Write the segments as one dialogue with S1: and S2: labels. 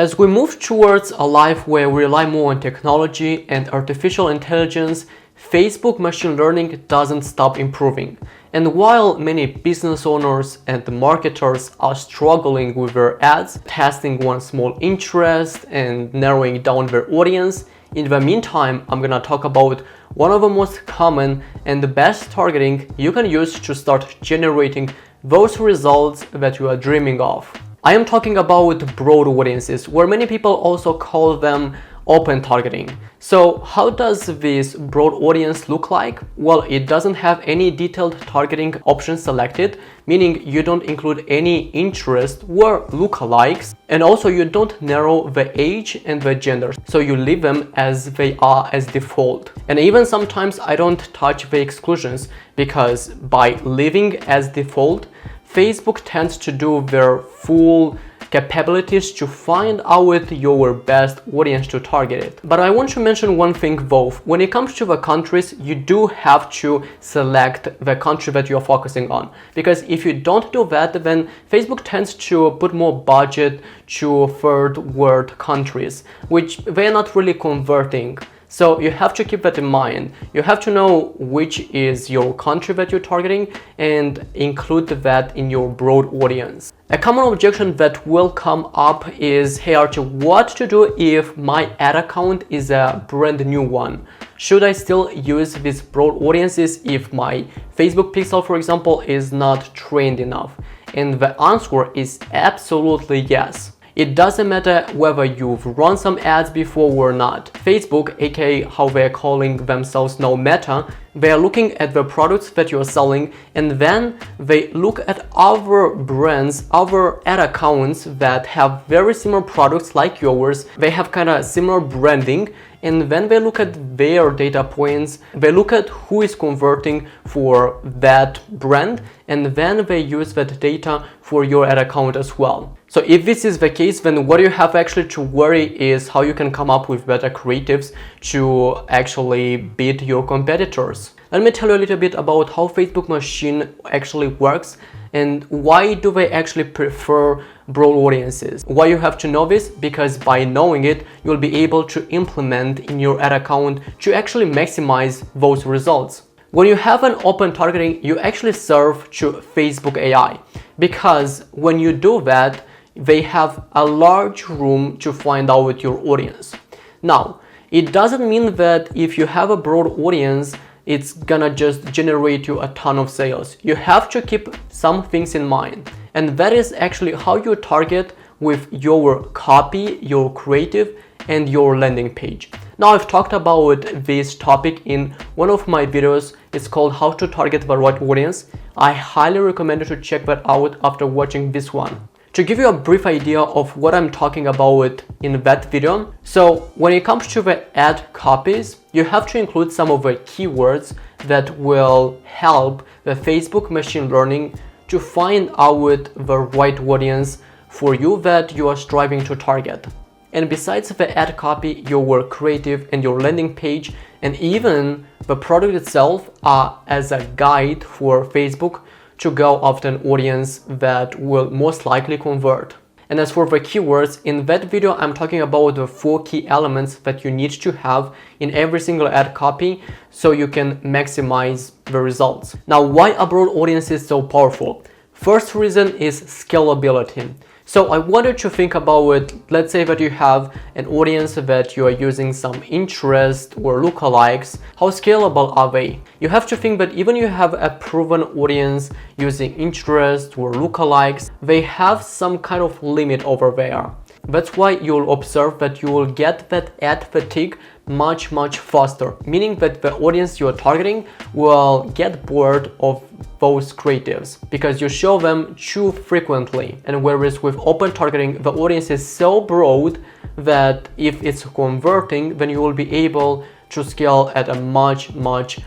S1: As we move towards a life where we rely more on technology and artificial intelligence, Facebook machine learning doesn't stop improving. And while many business owners and marketers are struggling with their ads, testing one small interest and narrowing down their audience, in the meantime, I'm gonna talk about one of the most common and the best targeting you can use to start generating those results that you are dreaming of. I am talking about broad audiences, where many people also call them open targeting. So how does this broad audience look like? Well, it doesn't have any detailed targeting options selected, meaning you don't include any interest or lookalikes, and also you don't narrow the age and the gender, so you leave them as they are as default. And even sometimes I don't touch the exclusions, because by leaving as default, Facebook tends to do their full capabilities to find out your best audience to target it. But I want to mention one thing though. When it comes to the countries, you do have to select the country that you're focusing on, because if you don't do that, then Facebook tends to put more budget to third world countries, which they're not really converting. So you have to keep that in mind. You have to know which is your country that you're targeting and include that in your broad audience. A common objection that will come up is, hey Archie, what to do if my ad account is a brand new one? Should I still use these broad audiences if my Facebook pixel, for example, is not trained enough? And the answer is absolutely yes. It doesn't matter whether you've run some ads before or not. Facebook, aka how they're calling themselves now Meta, they are looking at the products that you're selling, and then they look at other brands, other ad accounts that have very similar products like yours. They have kind of similar branding, and then they look at their data points, they look at who is converting for that brand, and then they use that data for your ad account as well. So if this is the case, then what you have actually to worry is how you can come up with better creatives to actually beat your competitors. Let me tell you a little bit about how Facebook machine actually works and why do they actually prefer broad audiences. Why you have to know this? Because by knowing it, you'll be able to implement in your ad account to actually maximize those results. When you have an open targeting, you actually serve to Facebook AI, because when you do that, they have a large room to find out your audience. Now, it doesn't mean that if you have a broad audience, it's gonna just generate you a ton of sales. You have to keep some things in mind, and that is actually how you target with your copy, your creative, and your landing page. Now, I've talked about this topic in one of my videos. It's called How to Target the Right Audience. I highly recommend you to check that out after watching this one. To give you a brief idea of what I'm talking about in that video, so when it comes to the ad copies, you have to include some of the keywords that will help the Facebook machine learning to find out the right audience for you that you are striving to target. And besides the ad copy, your creative and your landing page and even the product itself are as a guide for Facebook to go after an audience that will most likely convert. And as for the keywords, in that video I'm talking about the 4 key elements that you need to have in every single ad copy so you can maximize the results. Now, why a broad audience is so powerful? First reason is scalability. So I wanted to think about, let's say that you have an audience that you are using some interest or lookalikes. How scalable are they? You have to think that even you have a proven audience using interest or lookalikes, they have some kind of limit over there. That's why you'll observe that you will get that ad fatigue much faster, meaning that the audience you're targeting will get bored of those creatives because you show them too frequently. And whereas with open targeting, the audience is so broad that if it's converting, then you will be able to scale at a much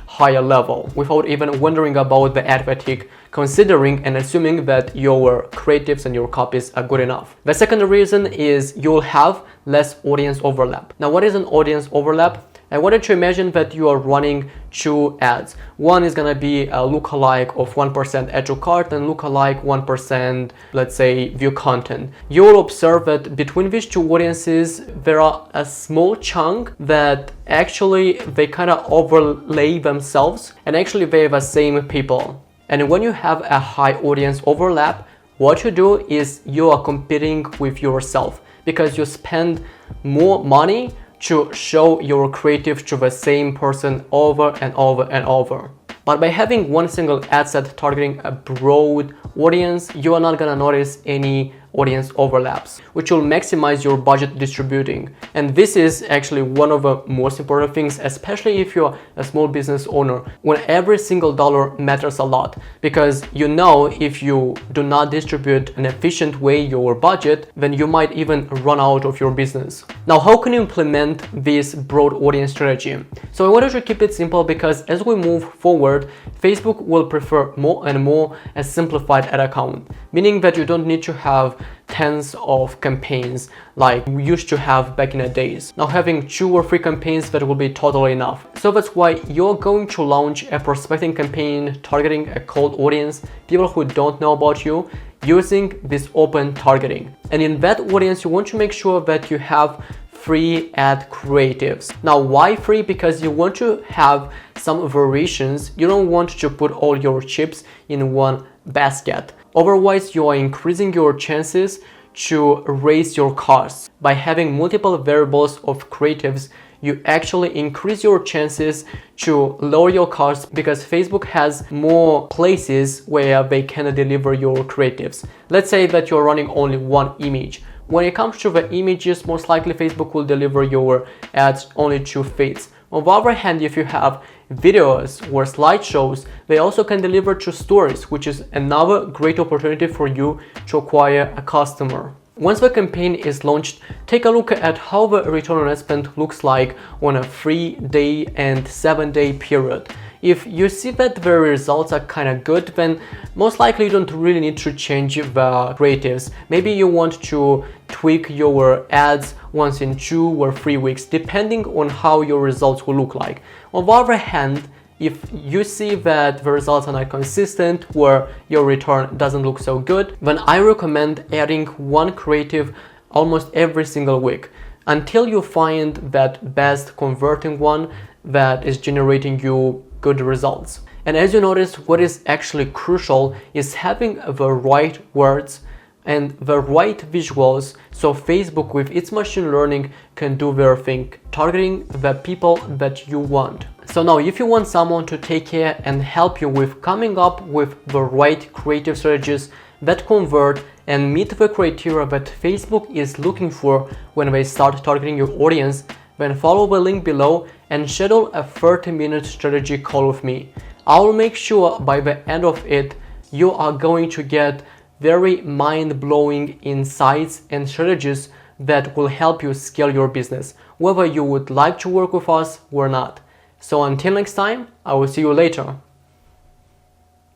S1: higher level without even wondering about the ad fatigue, considering and assuming that your creatives and your copies are good enough. The second reason is you'll have less audience overlap. Now, what is an audience overlap? I wanted to imagine that you are running two ads. One is gonna be a lookalike of 1% add to cart and lookalike 1%, let's say, view content. You will observe that between these two audiences, there are a small chunk that actually they kind of overlay themselves, and actually they are the same people. And when you have a high audience overlap, what you do is you are competing with yourself, because you spend more money to show your creative to the same person over and over and over. But by having one single ad set targeting a broad audience, you are not gonna notice any audience overlaps, which will maximize your budget distributing. And this is actually one of the most important things, especially if you're a small business owner, when every single dollar matters a lot, because you know if you do not distribute an efficient way your budget, then you might even run out of your business. Now, how can you implement this broad audience strategy? So I wanted to keep it simple, because as we move forward, Facebook will prefer more and more a simplified ad account, meaning that you don't need to have tens of campaigns like we used to have back in the days. Now having 2 or 3 campaigns, that will be totally enough. So that's why you're going to launch a prospecting campaign targeting a cold audience, people who don't know about you, using this open targeting. And in that audience, you want to make sure that you have free ad creatives. Now, why free? Because you want to have some variations. You don't want to put all your chips in one basket. Otherwise, you are increasing your chances to raise your costs. By having multiple variables of creatives, you actually increase your chances to lower your costs, because Facebook has more places where they can deliver your creatives. Let's say that you're running only one image. When it comes to the images, most likely Facebook will deliver your ads only to feeds. On the other hand, if you have videos or slideshows, they also can deliver to stories, which is another great opportunity for you to acquire a customer. Once the campaign is launched, take a look at how the return on ad spend looks like on a 3-day and 7-day period. If you see that the results are kind of good, then most likely you don't really need to change the creatives. Maybe you want to tweak your ads once in 2 or 3 weeks, depending on how your results will look like. On the other hand, if you see that the results are not consistent or your return doesn't look so good, then I recommend adding one creative almost every single week until you find that best converting one that is generating you good results. And as you notice, what is actually crucial is having the right words and the right visuals, so Facebook with its machine learning can do their thing, targeting the people that you want. So now, if you want someone to take care and help you with coming up with the right creative strategies that convert and meet the criteria that Facebook is looking for when they start targeting your audience, then follow the link below and schedule a 30-minute strategy call with me. I will make sure by the end of it, you are going to get very mind-blowing insights and strategies that will help you scale your business, whether you would like to work with us or not. So until next time, I will see you later.